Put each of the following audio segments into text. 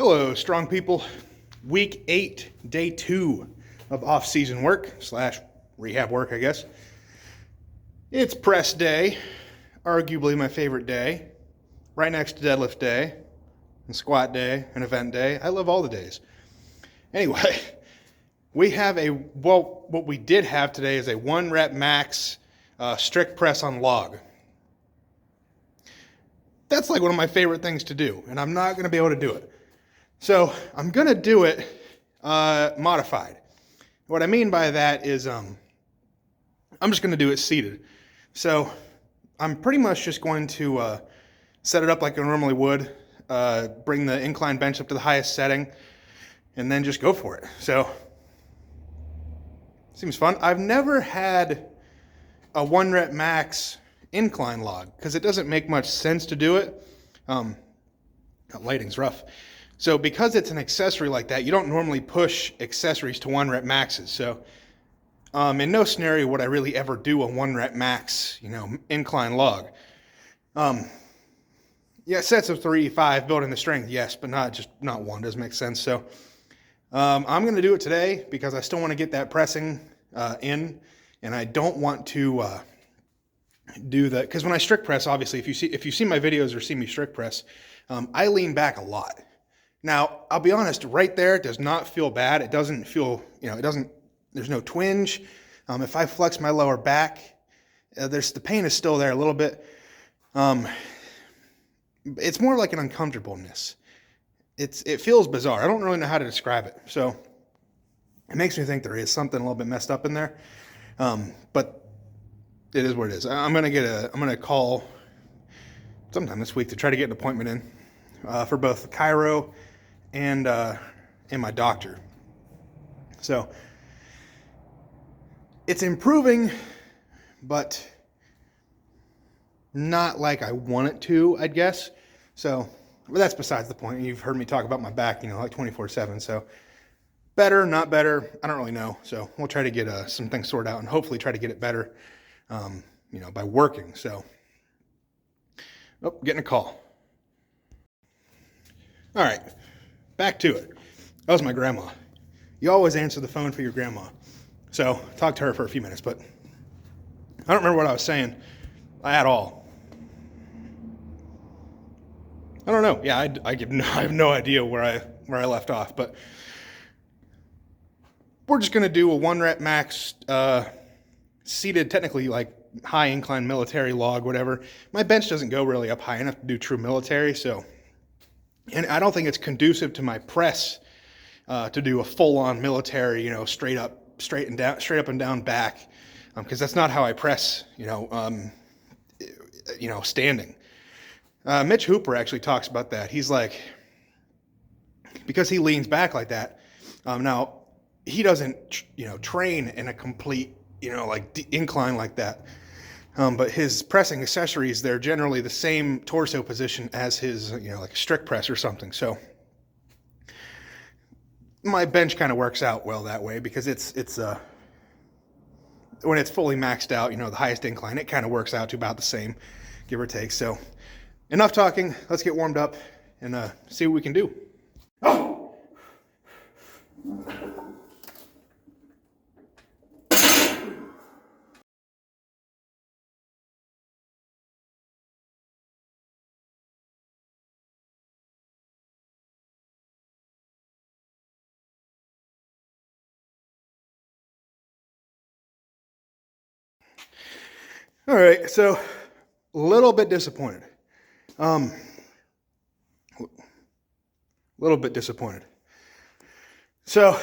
Hello, strong people. Week 8, day 2 of off-season work / rehab work, I guess. It's press day, arguably my favorite day, right next to deadlift day, and squat day, and event day. I love all the days. Anyway, what we did have today is a 1 rep max strict press on log. That's like one of my favorite things to do, and I'm not going to be able to do it. So I'm going to do it modified. What I mean by that is I'm just going to do it seated. So I'm pretty much just going to set it up like I normally would, bring the incline bench up to the highest setting, and then just go for it. So seems fun. I've never had a 1 rep max incline log because it doesn't make much sense to do it. That lighting's rough. So because it's an accessory like that, you don't normally push accessories to 1 rep maxes. So in no scenario would I really ever do a 1 rep max, incline log. Yeah, sets of 3, 5, building the strength, yes, but not one. Doesn't make sense. So I'm going to do it today because I still want to get that pressing in, and I don't want to do that because when I strict press, obviously, if you see my videos or see me strict press, I lean back a lot. Now, I'll be honest, right there it does not feel bad. It doesn't feel, there's no twinge. If I flex my lower back, the pain is still there a little bit. It's more like an uncomfortableness. It feels bizarre. I don't really know how to describe it. So it makes me think there is something a little bit messed up in there. But it is what it is. I'm going to call sometime this week to try to get an appointment in for both chiro and my doctor. So it's improving, but not like I want it to, I guess. So but that's besides the point. You've heard me talk about my back, like 24/7. So better, not better, I don't really know. So we'll try to get some things sorted out and hopefully try to get it better, by working. So, getting a call. All right, back to it. That was my grandma. You always answer the phone for your grandma. So talk to her for a few minutes, but I don't remember what I was saying at all. I don't know. Yeah, I have no idea where I left off, but we're just going to do a 1 rep max seated, technically like high incline military log, whatever. My bench doesn't go really up high enough to do true military, so, and I don't think it's conducive to my press to do a full-on military, straight up and down back, because that's not how I press, standing. Mitch Hooper actually talks about that. He's like, because he leans back like that. Now he doesn't, train in a complete, incline like that. But his pressing accessories, they're generally the same torso position as his, like a strict press or something. So my bench kind of works out well that way because it's when it's fully maxed out, the highest incline, it kind of works out to about the same, give or take. So enough talking. Let's get warmed up and see what we can do. Oh! All right, so a little bit disappointed. So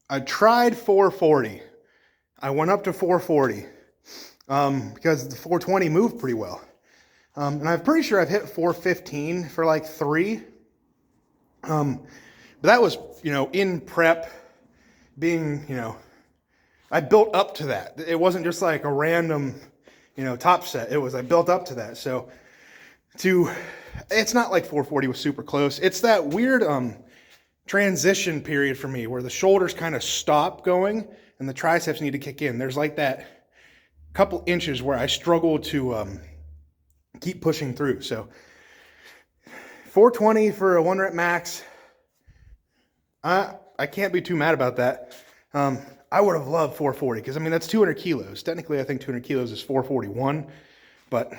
I tried 440. I went up to 440 because the 420 moved pretty well. And I'm pretty sure I've hit 415 for like 3. But that was, in prep, being, I built up to that. It wasn't just like a random, top set. I built up to that. So it's not like 440 was super close. It's that weird transition period for me where the shoulders kind of stop going and the triceps need to kick in. There's like that couple inches where I struggle to keep pushing through. So 420 for a 1 rep max. I can't be too mad about that. I would have loved 440 because, I mean, that's 200 kilos. Technically, I think 200 kilos is 441, but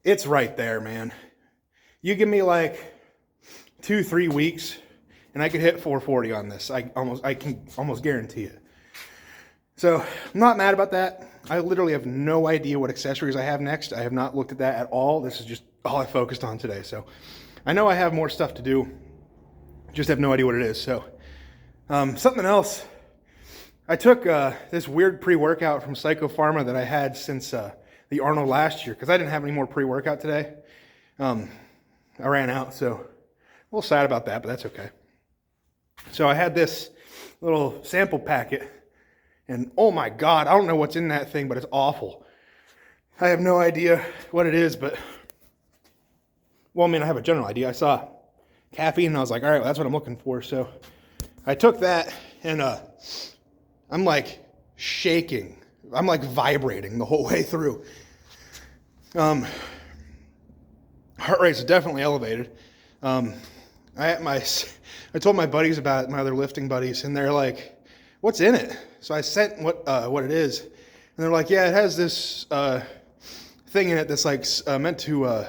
it's right there, man. You give me like 2-3 weeks and I could hit 440 on this. I can almost guarantee it. So I'm not mad about that. I literally have no idea what accessories I have next. I have not looked at that at all. This is just all I focused on today. So I know I have more stuff to do. Just have no idea what it is. So something else. I took this weird pre-workout from Psycho Pharma that I had since the Arnold last year because I didn't have any more pre-workout today. I ran out, so a little sad about that, but that's okay. So I had this little sample packet, and oh my God, I don't know what's in that thing, but it's awful. I have no idea what it is, but, well, I mean, I have a general idea. I saw caffeine, and I was like, all right, well, that's what I'm looking for. So I took that, and I'm like shaking. I'm like vibrating the whole way through. Heart rate's definitely elevated. I told my buddies about it, my other lifting buddies, and they're like, what's in it? So I sent what it is, and they're like, yeah, it has this thing in it that's like meant to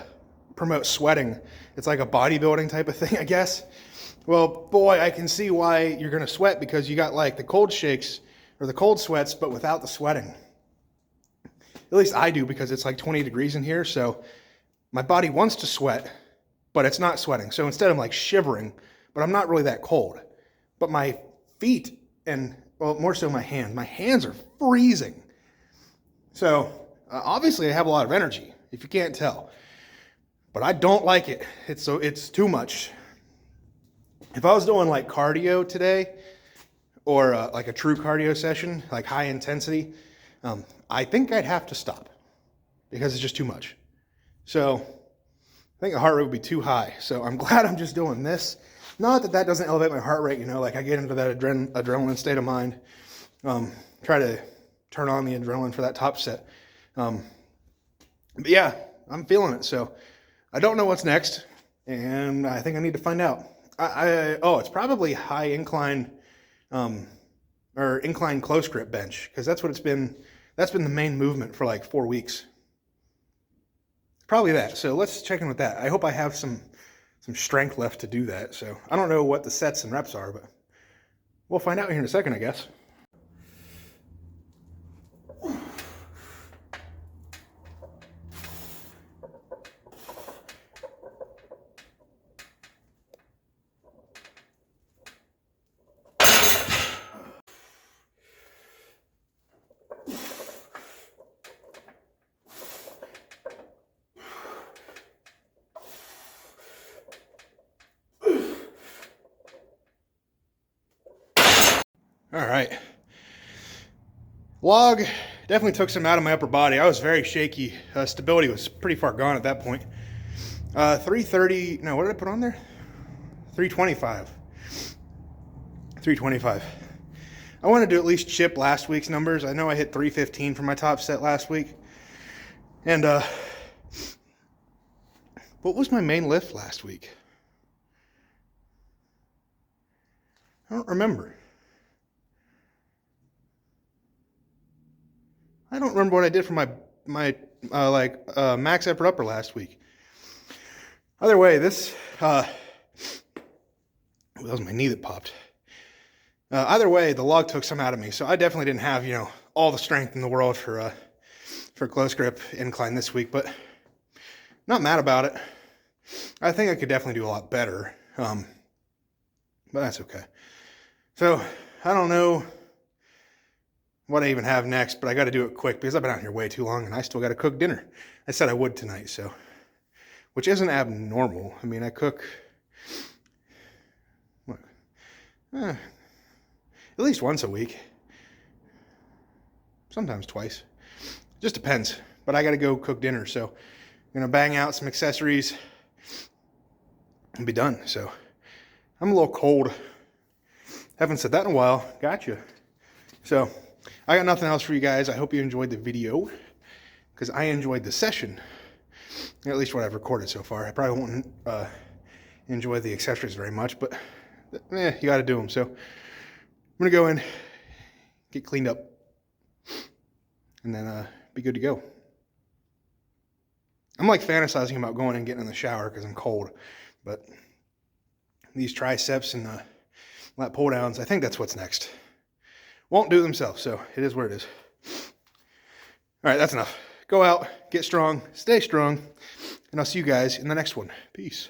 promote sweating. It's like a bodybuilding type of thing, I guess. Well, boy, I can see why you're gonna sweat, because you got like the cold shakes or the cold sweats, but without the sweating. At least I do, because it's like 20 degrees in here, so my body wants to sweat, but it's not sweating. So instead I'm like shivering, but I'm not really that cold. But my feet and, well, more so my hands are freezing. So obviously I have a lot of energy, if you can't tell, but I don't like it. It's too much. If I was doing like cardio today, or like a true cardio session, like high intensity, I think I'd have to stop because it's just too much. So I think the heart rate would be too high. So I'm glad I'm just doing this. Not that that doesn't elevate my heart rate, you know, like I get into that adrenaline state of mind. Try to turn on the adrenaline for that top set. But yeah, I'm feeling it. So I don't know what's next, and I think I need to find out. It's probably high incline, or incline close grip bench, because that's what it's been. That's been the main movement for like 4 weeks. Probably that. So let's check in with that. I hope I have some strength left to do that. So I don't know what the sets and reps are, but we'll find out here in a second, I guess. All right. Log definitely took some out of my upper body. I was very shaky. Stability was pretty far gone at that point. 330, no, what did I put on there? 325. 325. I wanted to at least chip last week's numbers. I know I hit 315 for my top set last week. And what was my main lift last week? I don't remember. I don't remember what I did for my max effort upper last week. Either way, this that was my knee that popped. Either way, the log took some out of me, so I definitely didn't have, you know, all the strength in the world for close grip incline this week, but not mad about it. I think I could definitely do a lot better, but that's okay. So I don't know what I even have next, but I got to do it quick because I've been out here way too long and I still got to cook dinner. I said I would tonight, so, which isn't abnormal. I mean, I cook at least once a week, sometimes twice. Just depends, but I got to go cook dinner, so I'm going to bang out some accessories and be done. So I'm a little cold. Haven't said that in a while. Gotcha. So I got nothing else for you guys. I hope you enjoyed the video, because I enjoyed the session. At least what I've recorded so far. I probably won't enjoy the accessories very much, but you got to do them. So I'm going to go in, get cleaned up, and then be good to go. I'm like fantasizing about going and getting in the shower because I'm cold, but these triceps and lat pull downs, I think that's what's next. Won't do themselves, so it is what it is. All right, that's enough. Go out, get strong, stay strong, and I'll see you guys in the next one. Peace.